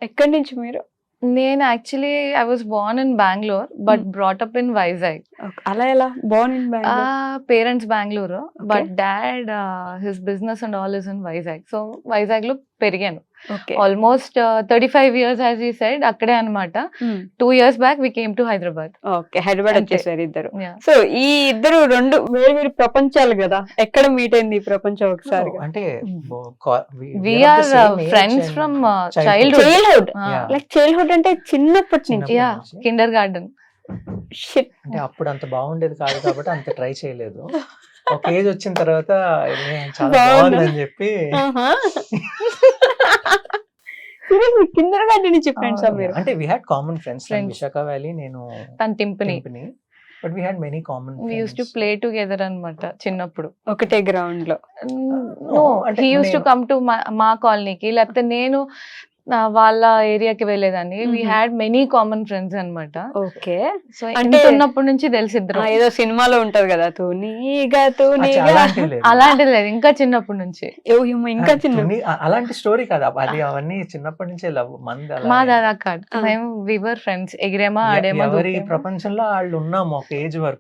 ఎక్కడి నుంచి మీరు? నేను actually I was born in Bengaluru but brought up in Vizag. అలా ఎలా? Born in Bengaluru. Parents Bengaluru but dad his business and all is in Vizag. So Vizag లో పెరిగాను. Okay. Almost 35 years as you said అక్కడే అనమాట. 2 years back we came to Hyderabad. Okay, Hyderabad అంతే. వచ్చేసారు ఇద్దరు. So ఈ ఇద్దరు రెండు వేరు వేరు ప్రపంచాలు కదా, ఎక్కడ మీట్ అయింది ఈ ప్రపంచం ఒకసారి? అంటే we are friends from childhood. Childhood, Yeah. Like childhood అంటే చిన్నప్పటి నుంచి. Yeah, kindergarten. Shit. అంటే అప్పుడు అంత బాగుండేది కాదు కాబట్టి అంత ట్రై చేయలేదు. ఒక ఏజ్ వచ్చిన తర్వాత ఇది చాలా బాగుందా? బాగుందని చెప్పి కిండర్ గార్డెన్ నుంచి ఫ్రెండ్స్ మీరు? అంటే we had common friends from Friends. Visakha valley, నేను తన టింపని. But we had many common we used to play together అనమాట చిన్నప్పుడు. ఒకటే గ్రౌండ్ లో. నో, అంటే హీ యూస్ టు నేను- కమ్ టు మా కాలనీకి, లేకపోతే నేను వాళ్ళ ఏరియాకి వెళ్ళేదాన్ని. We Mhm. Had many common friends అనమాట. ఓకే. సో అంటే- అంటే ఉన్నప్పటి నుంచి తెలిసి ఇద్దరు. ఏదో సినిమాలో ఉంటది కదా, తూనీగా తూనీగా. అలాంటివి లేదు. అలాంటిది లేదు, ఇంకా చిన్నప్పటి నుంచి. ఇంకా చిన్న. అలాంటి స్టోరీ కాదు అది, అవన్నీ చిన్నప్పటి నుంచే లవ్ మంది అలా. మా దాదా కాదు, మేము వివర్ ఫ్రెండ్స్, ఎగిరేమా ఆడేమా ఎవరి దూకేమా. ప్రపంచంలో వాళ్ళు ఉన్నాము ఒక ఏజ్ వరకు.